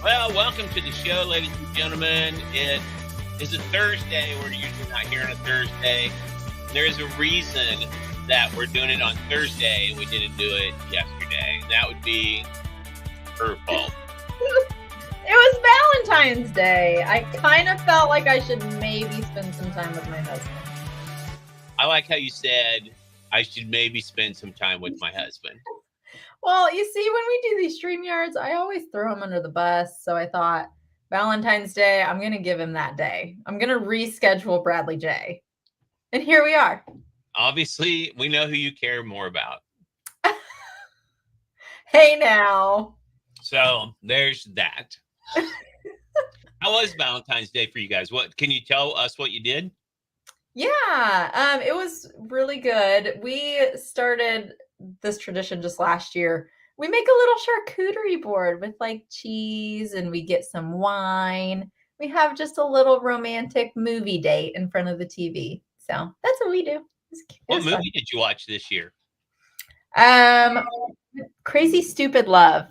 Well, welcome to the show, ladies and gentlemen. It is a Thursday. We're usually not here on a Thursday. There is a reason that we're doing it on Thursday and we didn't do it yesterday. And that would be her fault. It was Valentine's Day. I kind of felt like I should maybe spend some time with my husband. I like how you said I should maybe spend some time with my husband. Well, you see, when we do these StreamYards, I always throw him under the bus. So I thought Valentine's Day, I'm going to give him that day. I'm going to reschedule Bradley J. And here we are. Obviously, we know who you care more about. Hey, now. So there's that. How was Valentine's Day for you guys? What can you tell us what you did? Yeah, it was really good. We started this tradition just last year. We make a little charcuterie board with like cheese and we get some wine. We have just a little romantic movie date in front of the TV. So that's what we do. What movie did you watch this year? Crazy Stupid Love.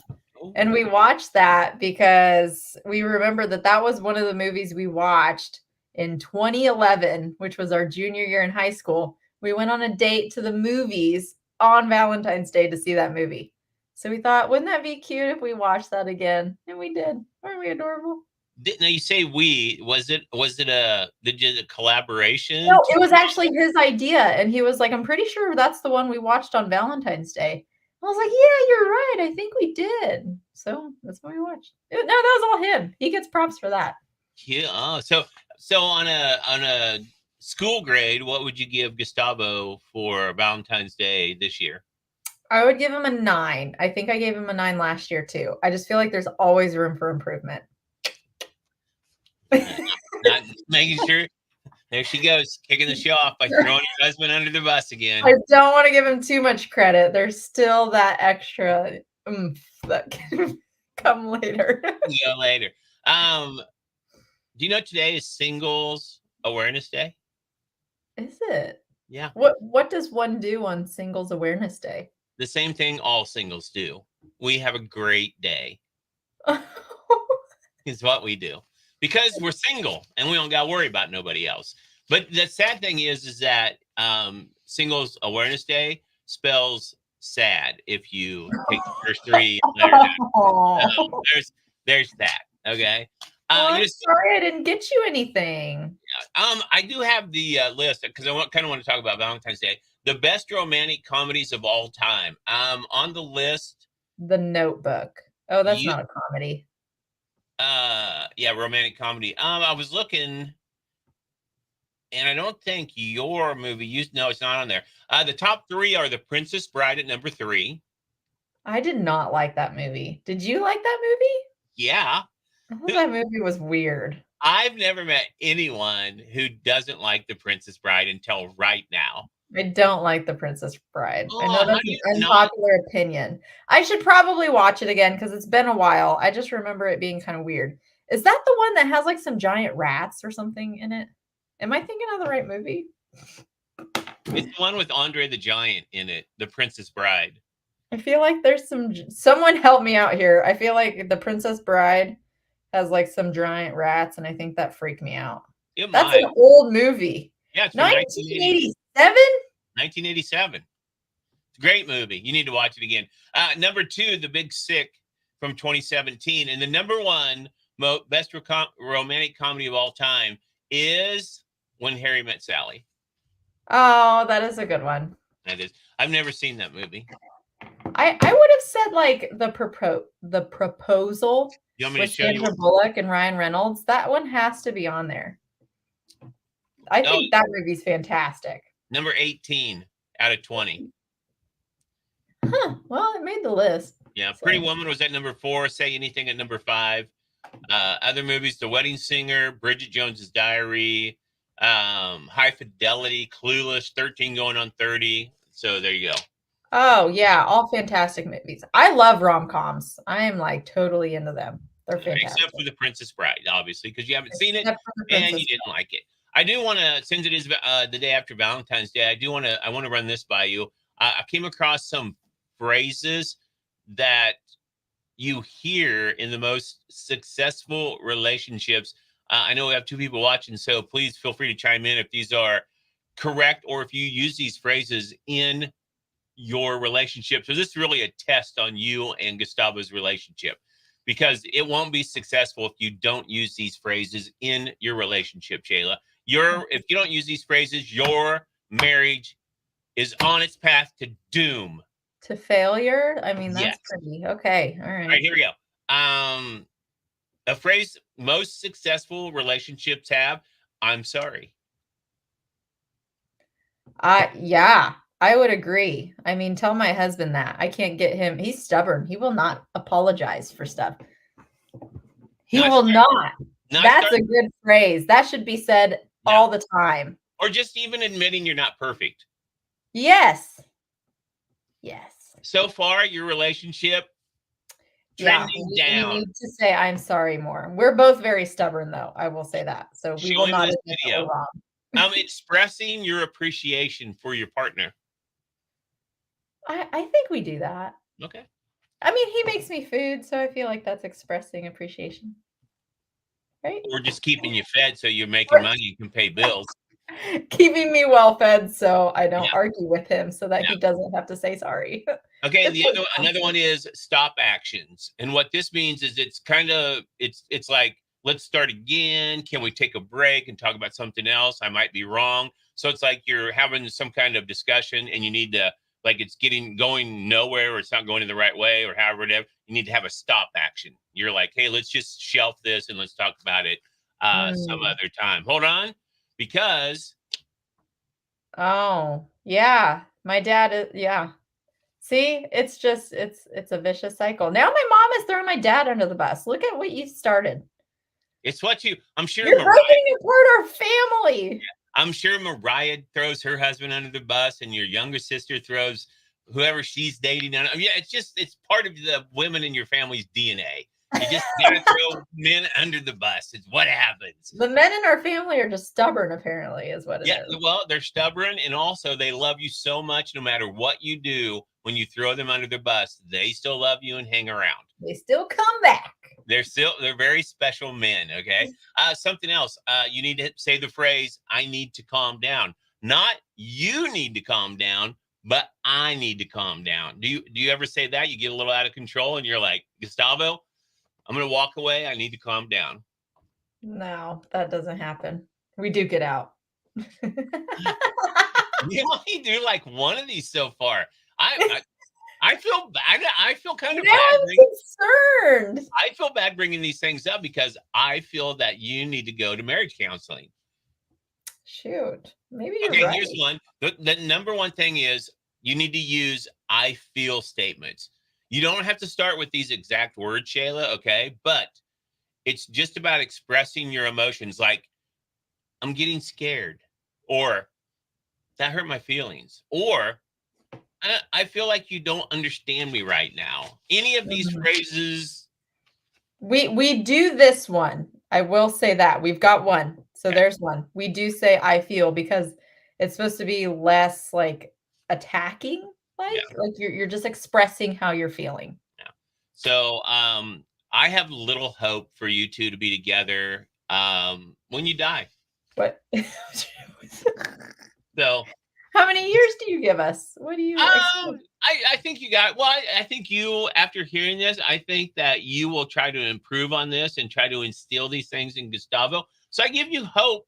And we watched that because we remember that was one of the movies we watched in 2011, which was our junior year in high school. We went on a date to the movies on Valentine's Day to see that movie. So we thought, wouldn't that be cute if we watched that again? And we did. Aren't we adorable? Now you say we. Was it a collaboration? No, it was actually his idea. And he was like, I'm pretty sure that's the one we watched on Valentine's Day. I was like, yeah, you're right. I think we did. So that's what we watched. No, that was all him. He gets props for that. Yeah. So on a school grade, what would you give Gustavo for Valentine's Day this year? I would give him a 9. I think I gave him a 9 last year too. I just feel like there's always room for improvement. Not making sure. There she goes, kicking the show off by throwing her husband under the bus again. I don't want to give him too much credit. There's still that extra oomph that can come later. Yeah, later. Do you know today is Singles Awareness Day? Is it? Yeah. What does one do on Singles Awareness Day? The same thing all singles do. We have a great day. Is what we do. Because we're single and we don't got to worry about nobody else. But the sad thing is that Singles Awareness Day spells sad if you take the first 3 letters out. There's that. Okay. I'm sorry I didn't get you anything. I do have the list because I kind of want to talk about Valentine's Day. The best romantic comedies of all time. On the list. The Notebook. Oh, that's not a comedy. Yeah, romantic comedy. I was looking, and I don't think your movie. No, it's not on there. The top 3 are The Princess Bride at number 3. I did not like that movie. Did you like that movie? Yeah. I thought that movie was weird. I've never met anyone who doesn't like The Princess Bride until right now. I don't like The Princess Bride. I know that's an unpopular opinion. I should probably watch it again because it's been a while. I just remember it being kind of weird. Is that the one that has like some giant rats or something in it? Am I thinking of the right movie? It's the one with Andre the Giant in it, The Princess Bride. I feel like there's someone help me out here. I feel like The Princess Bride has like some giant rats, and I think that freaked me out. That's an old movie. Yeah, it's 1987? 1987. It's a great movie. You need to watch it again. Number 2, The Big Sick from 2017. And the number 1 best romantic comedy of all time is When Harry Met Sally. Oh, that is a good one. That is. I've never seen that movie. I would have said like the proposal with Sandra Bullock and Ryan Reynolds. That one has to be on there. I think that movie's fantastic. Number 18 out of 20. Huh. Well, it made the list. Yeah. So. Pretty Woman was at number 4. Say Anything at number 5. Other movies, The Wedding Singer, Bridget Jones's Diary, High Fidelity, Clueless, 13 going on 30. So there you go. Oh, yeah. All fantastic movies. I love rom-coms. I am like totally into them. They're fantastic. Except for The Princess Bride, obviously, because you haven't seen it and you didn't like it. I do want to, since it is the day after Valentine's Day, I want to run this by you. I came across some phrases that you hear in the most successful relationships. I know we have two people watching, so please feel free to chime in if these are correct or if you use these phrases in your relationship. So this is really a test on you and Gustavo's relationship because it won't be successful if you don't use these phrases in your relationship, Shayla. If you don't use these phrases, your marriage is on its path to doom. To failure? I mean, Yes. that's pretty okay. All All right, right. here we go. A phrase most successful relationships have, I'm sorry. Yeah, I would agree. I mean, tell my husband that. I can't get him. He's stubborn. He will not apologize for stuff. He Not will start, not. not That's start, a good phrase. That should be said yeah. all the time. Or just even admitting you're not perfect. Yes. Yes. So far, your relationship Yeah, trending we down. need to say I'm sorry more. We're both very stubborn though. I will say that. So we Show will him not this admit that video. we're wrong. Expressing your appreciation for your partner. I think we do that. Okay. I mean, he makes me food, so I feel like that's expressing appreciation. Right? Or just keeping you fed so you're making money, you can pay bills. Keeping me well fed so I don't Yeah. argue with him so that Yeah. he doesn't have to say sorry. Okay, another one is stop actions. And what this means is it's kind of it's like let's start again. Can we take a break and talk about something else? I might be wrong. So it's like you're having some kind of discussion and you need to like it's going nowhere or it's not going in the right way or however it is. You need to have a stop action. You're like, hey, let's just shelf this and let's talk about it some other time. Hold on, because Oh, yeah. My dad is yeah. See, it's just it's a vicious cycle. Now my mom is throwing my dad under the bus. Look at what you started. it's what I'm sure You're Mariah. breaking apart our family. I'm sure Mariah throws her husband under the bus, and your younger sister throws whoever she's dating. Yeah, it's part of the women in your family's DNA. You just gotta throw men under the bus. It's what happens. The men in our family are just stubborn, apparently, is what it Yeah, is. well, they're stubborn, and also they love you so much. No matter what you do, when you throw them under the bus, they still love you and hang around. They still come back. They're very special men. Okay. Something else. You need to say the phrase, I need to calm down. Not you need to calm down, but I need to calm down. Do you ever say that? You get a little out of control and you're like, Gustavo, I'm gonna walk away. I need to calm down. No, that doesn't happen. We do get out. You only do like one of these so far. I feel bad. I feel kind of now bad. I'm concerned. I feel bad bringing these things up because I feel that you need to go to marriage counseling. Shoot, maybe you're Okay, right. here's one. The number one thing is you need to use I feel statements. You don't have to start with these exact words, Shayla, okay? But it's just about expressing your emotions like, I'm getting scared, or that hurt my feelings, or I feel like you don't understand me right now. Any of these phrases. We do this one. I will say that. We've got one. So Okay. there's one. We do say I feel because it's supposed to be less like attacking, like you're just expressing how you're feeling. Yeah. So I have little hope for you two to be together when you die. What? So How many years do you give us? What do you I think you got I think you, after hearing this, I think that you will try to improve on this and try to instill these things in Gustavo. So I give you hope,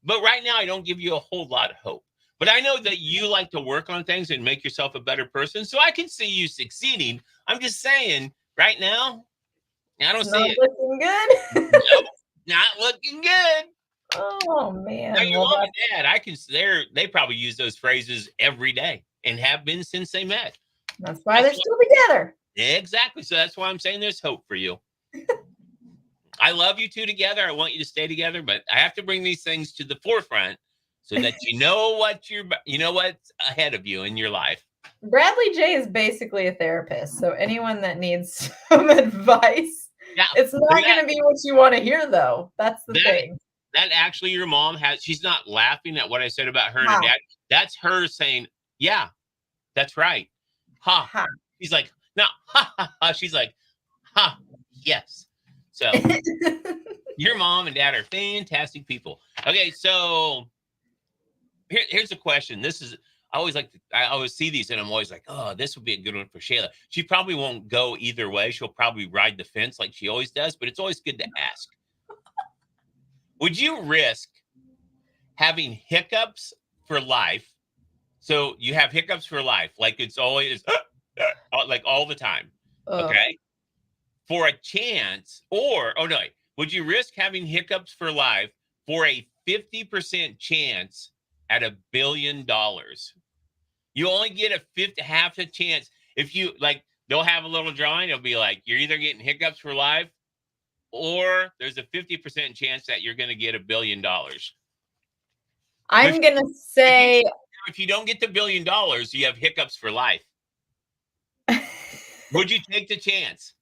but right now I don't give you a whole lot of hope. But I know that you like to work on things and make yourself a better person. So I can see you succeeding. I'm just saying, right now, I don't see it. Looking good. Nope, not looking good. Oh man. Now your mom and dad, they probably use those phrases every day and have been since they met. That's why they're still together. Exactly. So that's why I'm saying there's hope for you. I love you two together. I want you to stay together, but I have to bring these things to the forefront so that you know what's ahead of you in your life. Bradley J is basically a therapist. So anyone that needs some advice, it's not going to be what you want to hear, though. That's the thing. That actually your mom she's not laughing at what I said about her and her dad. That's her saying, yeah, that's right. Ha. She's like, no, ha, ha, ha. She's like, Ha, yes. So your mom and dad are fantastic people. Okay, so here's a question. This is I always see these and I'm always like, oh, this would be a good one for Shayla. She probably won't go either way. She'll probably ride the fence like she always does, but it's always good to ask. Would you risk having hiccups for life? So you have hiccups for life, like it's always like all the time. Okay. For a chance, or oh no, would you risk having hiccups for life for a 50% chance at $1 billion? You only get half a chance. If you like, they'll have a little drawing. It'll be like, you're either getting hiccups for life or there's a 50% chance that you're going to get $1 billion. I'm going to say, if you don't get the $1 billion, you have hiccups for life. Would you take the chance?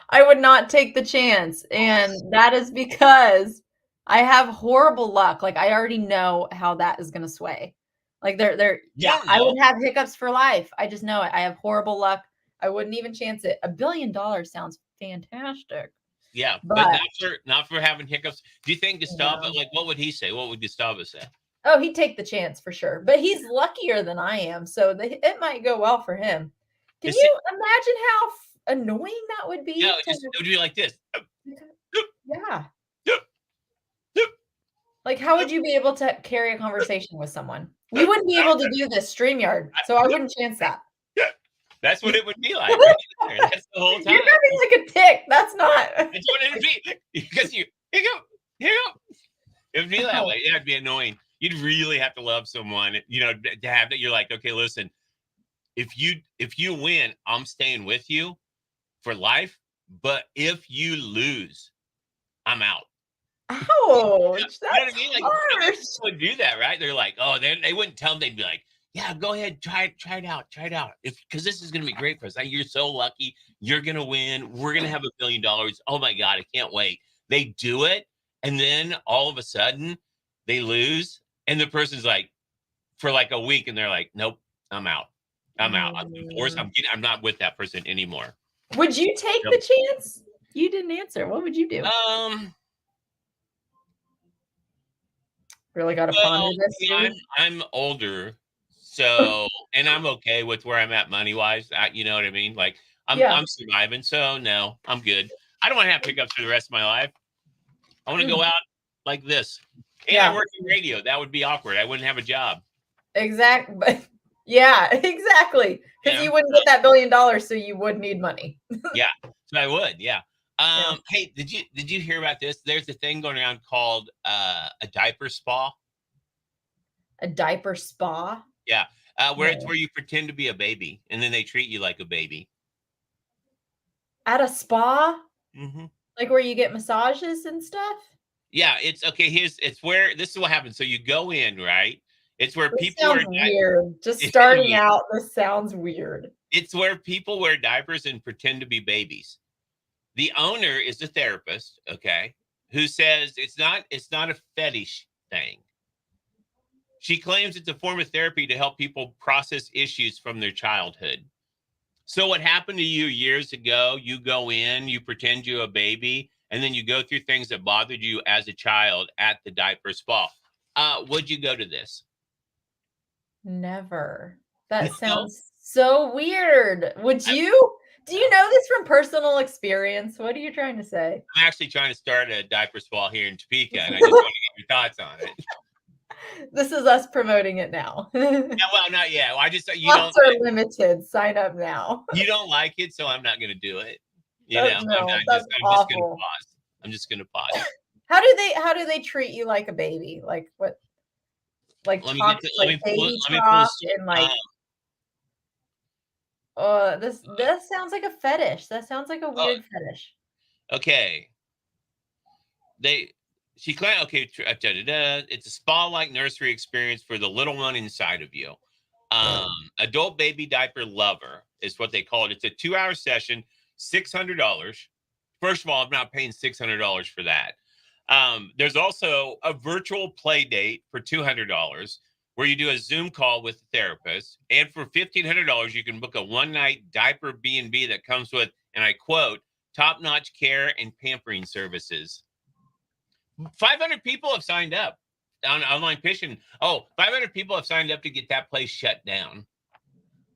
I would not take the chance. And that is because I have horrible luck. Like, I already know how that is going to sway. Like, I would have hiccups for life. I just know it. I have horrible luck. I wouldn't even chance it. $1 billion sounds fantastic. Yeah, but not for having hiccups. Do you think Gustavo, like, what would he say? What would Gustavo say? Oh, he'd take the chance for sure. But he's luckier than I am, so it might go well for him. Can you imagine how annoying that would be? Yeah, it would be like this. Yeah. Like, how would you be able to carry a conversation with someone? We wouldn't be able to do this StreamYard, so I wouldn't chance that. That's what it would be like. Right there. That's the whole time. You're having like a tick. That's not. That's what it would be. Because here go. It would be that way. Yeah, it'd be annoying. You'd really have to love someone, to have that. You're like, okay, listen, if you win, I'm staying with you for life. But if you lose, I'm out. Ouch! That's you know what I mean? Like, harsh. Would do that, right? They're like, oh, they wouldn't tell them. They'd be like, yeah, go ahead, try it out. Because this is gonna be great for us. You're so lucky. You're gonna win. We're gonna have $1 billion. Oh my God, I can't wait. They do it, and then all of a sudden they lose, and the person's like, for like a week, and they're like, nope, I'm out. I'm out. I'm not with that person anymore. Would you take the chance? You didn't answer. What would you do? Really got to ponder this. I'm older, so and I'm okay with where I'm at money wise. You know what I mean? Like I'm surviving, so no, I'm good. I don't want to have pickups for the rest of my life. I want to go out like this. And I work in radio. That would be awkward. I wouldn't have a job. Exactly. Yeah, exactly. Because you wouldn't get that $1 billion, so you would need money. Yeah, so I would. Yeah. Hey, did you hear about this? There's a thing going around called a diaper spa. A diaper spa? Yeah. It's where you pretend to be a baby and then they treat you like a baby. At a spa? Mm-hmm. Like where you get massages and stuff? Yeah, it's okay. It's where this is what happens. So you go in, right? It's where people wear weird. Just starting out, this sounds weird. It's where people wear diapers and pretend to be babies. The owner is a therapist, okay, who says it's not a fetish thing. She claims it's a form of therapy to help people process issues from their childhood. So what happened to you years ago, you go in, you pretend you're a baby, and then you go through things that bothered you as a child at the diaper spa. Would you go to this? Never. That sounds so weird. Would you? Do you know this from personal experience? What are you trying to say? I'm actually trying to start a diaper spa here in Topeka, and I just want to get your thoughts on it. This is us promoting it now. Yeah, well, not yet. I just Slots are limited. Sign up now. You don't like it, so I'm not going to do it. I'm just going to pause. I'm just going to pause. How do they treat you like a baby? Like what? Like talk like baby talk and like. This sounds like a fetish. That sounds like a weird fetish. Okay. She claimed, okay, it's a spa-like nursery experience for the little one inside of you. Adult baby diaper lover is what they call it. It's a 2-hour session, $600. First of all, I'm not paying $600 for that. There's also a virtual play date for $200 where you do a Zoom call with the therapist. And for $1,500, you can book a one-night diaper B&B that comes with, and I quote, top-notch care and pampering services. 500 people have signed up on online petition. 500 people have signed up to get that place shut down.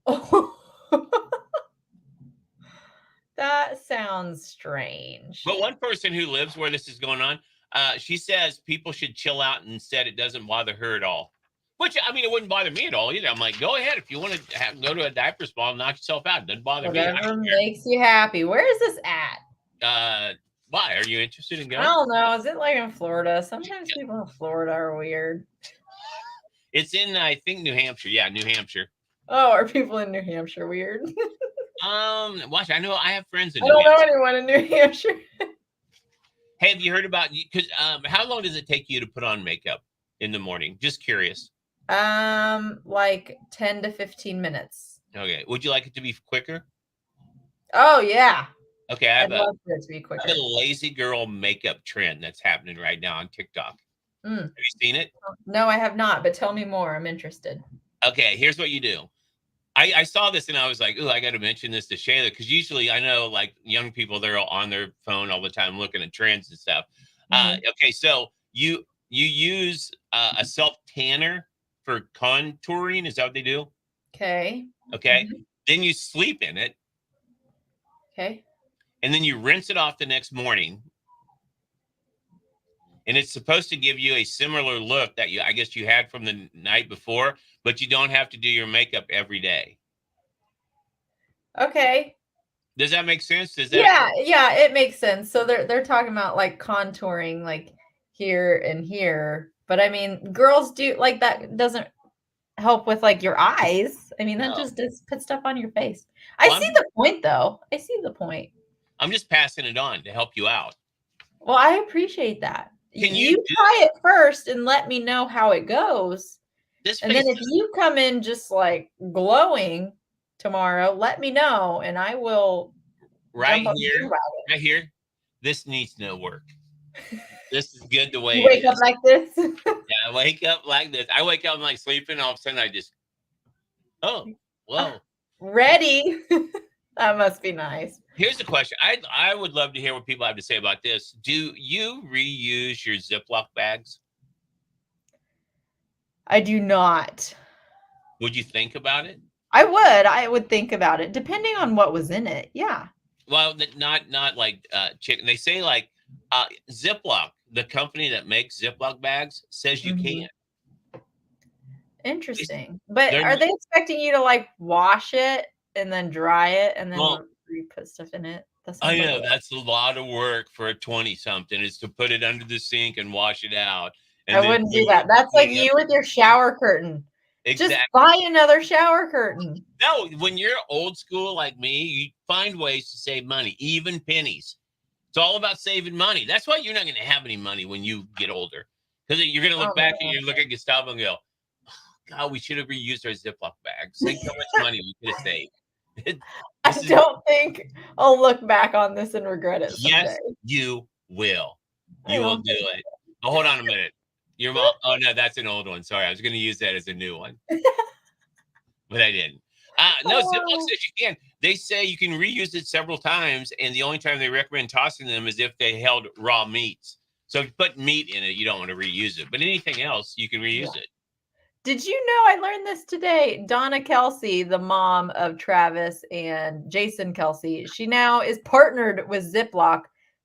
Oh. That sounds strange. But one person who lives where this is going on, she says people should chill out and instead it doesn't bother her at all. Which, I mean, it wouldn't bother me at all either. I'm like, go ahead. If you want to go to a diaper spa and knock yourself out, it doesn't bother me. Whatever makes you happy. Where is this at? Why? Are you interested in going? I don't know. Is it like in Florida? Sometimes people in Florida are weird. It's in, I think, New Hampshire. Yeah, New Hampshire. Oh, are people in New Hampshire weird? Watch. I know I have friends in I New don't Hampshire. know anyone in New Hampshire. Hey, have you heard about? Because how long does it take you to put on makeup in the morning? Just curious. Like 10 to 15 minutes. Okay. Would you like it to be quicker? Oh yeah. Okay, I'd love for it to be quicker. I have a lazy girl makeup trend that's happening right now on TikTok. Have you seen it? No, I have not, but tell me more. I'm interested. Okay, here's what you do. I saw this and I was like, oh, I got to mention this to Shayla because usually I know like young people, they're on their phone all the time looking at trends and stuff. Okay, so you use a self tanner for contouring. Is that what they do? Okay. Okay. Then you sleep in it. Okay. And then you rinse it off the next morning. And it's supposed to give you a similar look that I guess you had from the night before, but you don't have to do your makeup every day. Okay. Does that make sense? Yeah, it makes sense. So they're talking about like contouring like here and here. But I mean, girls do like that doesn't help with like your eyes. I mean, that just does put stuff on your face. I see the point though. I see the point. I'm just passing it on to help you out. Well, I appreciate that. Can you try it first and let me know how it goes. And then if you come in just like glowing tomorrow, let me know and I will right here. This needs no work. This is good the way you wake up like this. Yeah, I wake up like this. I wake up like sleeping. All of a sudden, I just whoa, ready. That must be nice. Here's the question. I would love to hear what people have to say about this. Do you reuse your Ziploc bags? I do not. Would you think about it? I would think about it, depending on what was in it. Yeah. Well, not like chicken. They say like Ziploc, the company that makes Ziploc bags, says you can't. Interesting. But are they expecting you to like wash it and then dry it and then put stuff in it? I know that's a lot of work for a 20-something is to put it under the sink and wash it out. And I wouldn't do that. That's like you with your shower curtain. Exactly. Just buy another shower curtain. No, when you're old school like me, you find ways to save money, even pennies. It's all about saving money. That's why you're not going to have any money when you get older. Because you're going to look back and you look at Gustavo and go, oh, God, we should have reused our Ziploc bags. Think how much money we could have saved. I don't think I'll look back on this and regret it someday. Yes, you will. You will do it. Oh, hold on a minute. Your mom. Oh, no, that's an old one. Sorry. I was going to use that as a new one. But I didn't. No, Ziploc says you can. They say you can reuse it several times. And the only time they recommend tossing them is if they held raw meats. So if you put meat in it, you don't want to reuse it. But anything else, you can reuse it. Did you know I learned this today? Donna Kelsey, the mom of Travis and Jason Kelsey, she now is partnered with Ziploc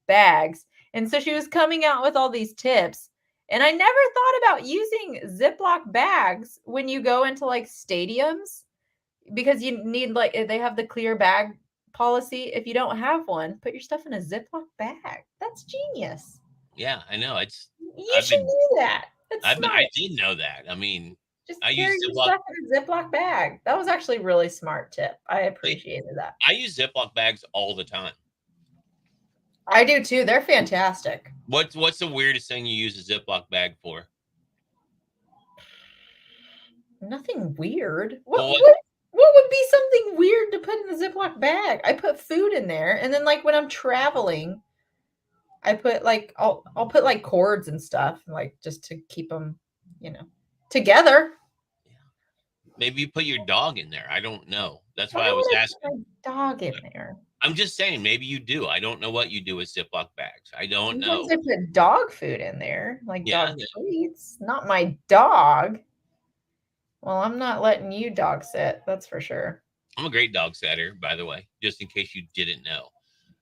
bags. And so she was coming out with all these tips. And I never thought about using Ziploc bags when you go into like stadiums because you need like, they have the clear bag policy. If you don't have one, put your stuff in a Ziploc bag. That's genius. Yeah, I know. You should do that. I did know that. I mean, just carry your stuff in a Ziploc bag. That was actually a really smart tip. I appreciated that. I use Ziploc bags all the time. I do too. They're fantastic. What's the weirdest thing you use a Ziploc bag for? Nothing weird. What would be something weird to put in the Ziploc bag? I put food in there, and then like when I'm traveling, I put like I'll put like cords and stuff, like just to keep them, together. Yeah. Maybe you put your dog in there. I don't know. That's why I was asking. My dog in there. I'm just saying, maybe you do. I don't know what you do with Ziploc bags. I don't Sometimes know. I put dog food in there, like Yeah, dog treats. Not my dog. Well, I'm not letting you dog sit, that's for sure. I'm a great dog setter, by the way, just in case you didn't know.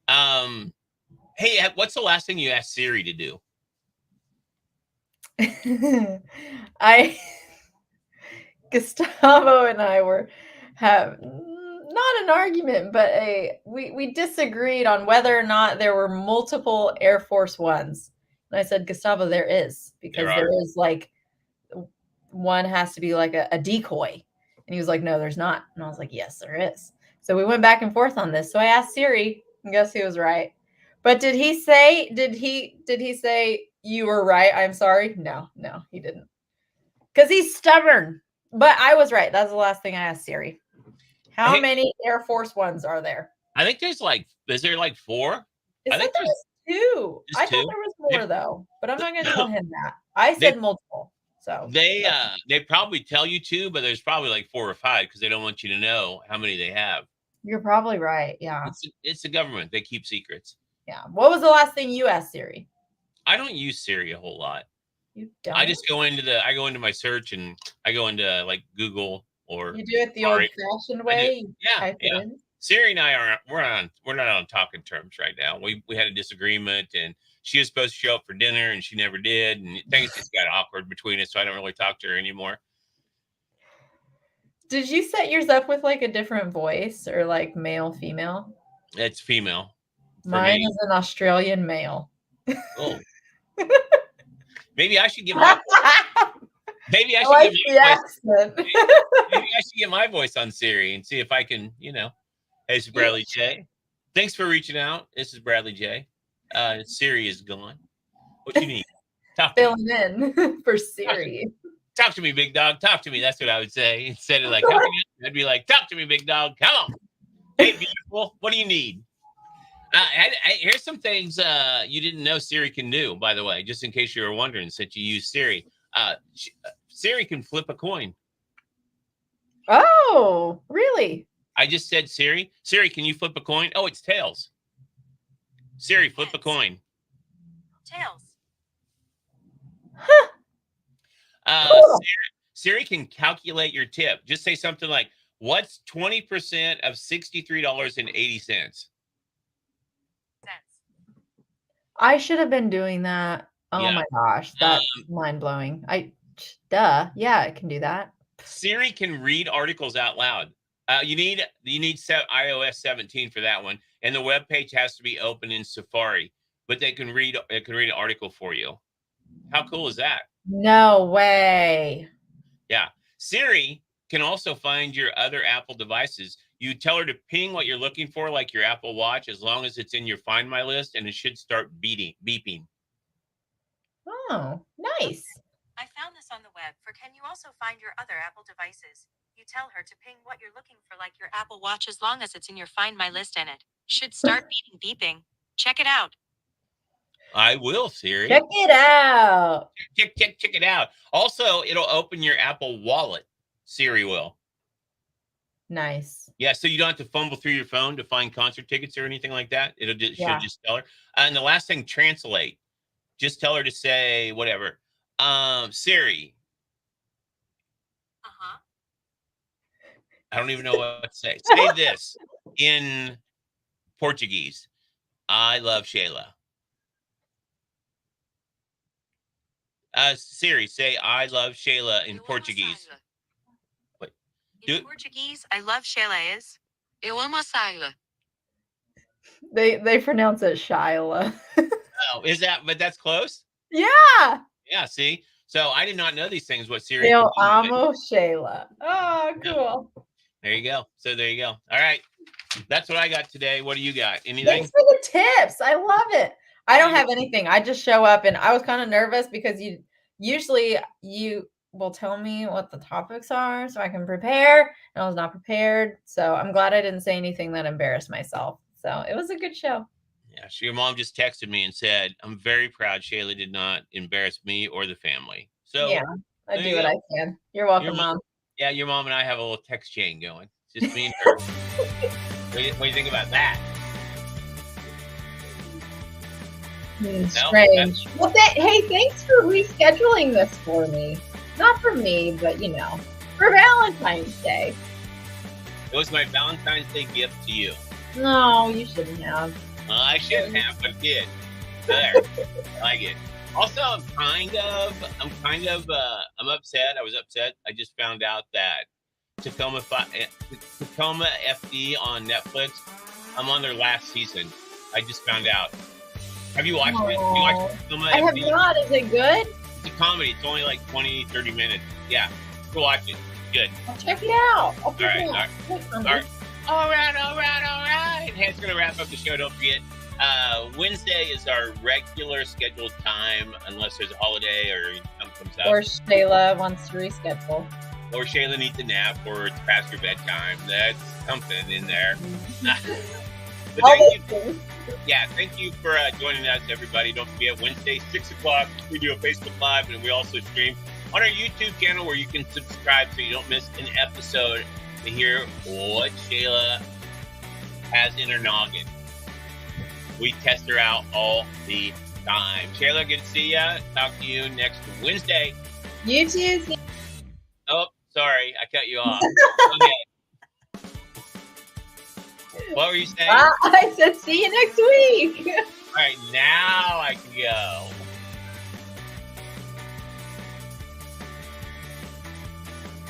Um, hey, what's the last thing you asked Siri to do? I Gustavo and I were have not an argument, but we disagreed on whether or not there were multiple Air Force Ones. And I said, Gustavo, there is, There because there are. is like one has to be like a decoy. And he was like, no, there's not. And I was like, yes, there is. So we went back and forth on this. So I asked Siri, and guess he was right. But did he say you were right? I'm sorry. No, he didn't. Because he's stubborn. But I was right. That's the last thing I asked Siri. How Hey, many Air Force Ones are there? I think there's like, is there like four? It I said think there there's was two. I just thought two. there was They more though, but I'm not going to tell him that. I they said multiple. So they probably tell you two, but there's probably like four or five because they don't want you to know how many they have. you're probably right. Yeah. It's the government. They keep secrets. Yeah. What was the last thing you asked Siri? I don't use Siri a whole lot. You I don't? just go into my search and I go into like Google or You do it the Safari. old-fashioned I do. way? You Yeah, type it yeah. in? Siri and I are we're not on talking terms right now. We had a disagreement and she was supposed to show up for dinner and she never did and things just got awkward between us, so I don't really talk to her anymore. Did you set yours up with like a different voice or like male, female? It's female for Mine me. is an Australian male. Oh, maybe I should get my I maybe I should like get the my voice. accent. Maybe I should get my voice on Siri and see if I can, hey, this is Bradley J. Thanks for reaching out. This is Bradley J. Siri is gone. What you need? Talk to me. Filling in for Talk to, Siri. talk to me, big dog. Talk to me. That's what I would say. Instead of like, how can you? I'd be like, talk to me, big dog. Come on. Hey, beautiful. What do you need? Here's some things you didn't know Siri can do, by the way, just in case you were wondering, since you use Siri. Siri can flip a coin. Oh, really? I just said, Siri, can you flip a coin? Oh, it's tails. Siri, flip a coin. Tails. Huh. Cool. Siri can calculate your tip. Just say something like, what's 20% of $63.80? I should have been doing that. Oh Yeah. my gosh, that's mind-blowing. Yeah, it can do that. Siri can read articles out loud. You need iOS 17 for that one, and the web page has to be open in Safari. But it can read an article for you. How cool is that? No way. Yeah. Siri can also find your other Apple devices. You tell her to ping what you're looking for, like your Apple Watch, as long as it's in your Find My list, and it should start beeping. Oh, nice. I found this on the web for can you also find your other Apple devices? You tell her to ping what you're looking for, like your Apple Watch, as long as it's in your Find My list, and it should start beeping. Check it out. I will, Siri. Check it out. Check it out. Also, it'll open your Apple Wallet. Siri will. Nice. Yeah, so you don't have to fumble through your phone to find concert tickets or anything like that. She'll just tell her. And the last thing, translate. Just tell her to say whatever. Siri. Uh-huh. I don't even know what to say. Say this in Portuguese. I love Shayla. Siri, say I love Shayla in Portuguese. What? In Portuguese, I love Shayla is Eu amo a Shayla. They pronounce it Shayla. Oh, but that's close? Yeah. Yeah, see? So I did not know these things, what Siri Eu can do. amo Shayla. Oh, cool. There you go. So there you go. All right. That's what I got today. What do you got? Anything? Thanks for the tips. I love it. I don't have anything. I just show up, and I was kind of nervous because you will tell me what the topics are so I can prepare, and I was not prepared. So I'm glad I didn't say anything that embarrassed myself. So it was a good show. Yeah, so your mom just texted me and said, I'm very proud Shayla did not embarrass me or the family. So yeah, I do what I can. You're welcome, Mom. Yeah, your mom and I have a little text chain going. It's just me and her. What do you think about that? Strange. Well, hey, thanks for rescheduling this for me. Not for me, but for Valentine's Day. It was my Valentine's Day gift to you. No, you shouldn't have. I shouldn't have, but did. There, I like it. Also, I'm upset. I was upset. I just found out that Tacoma FD on Netflix, I'm on their last season. I just found out. Have you watched it? Have you watched Tacoma I have FD? not. Is it good? It's a comedy. It's only like 20, 30 minutes. Yeah, go watch it. Good. I'll check it out. All right. All right. Hey, it's gonna wrap up the show. Don't forget, Wednesday is our regular scheduled time, unless there's a holiday or something comes up. Or Shayla wants to reschedule. Or Shayla needs a nap, or it's past her bedtime. That's something in there. Thank you for joining us, everybody. Don't forget, Wednesday, 6 o'clock, we do a Facebook Live, and we also stream on our YouTube channel where you can subscribe so you don't miss an episode to hear what Shayla has in her noggin. We test her out all the time. Shayla, good to see ya. Talk to you next Wednesday. You too. Oh, sorry, I cut you off. Okay. What were you saying? I said see you next week. All right, now I can go.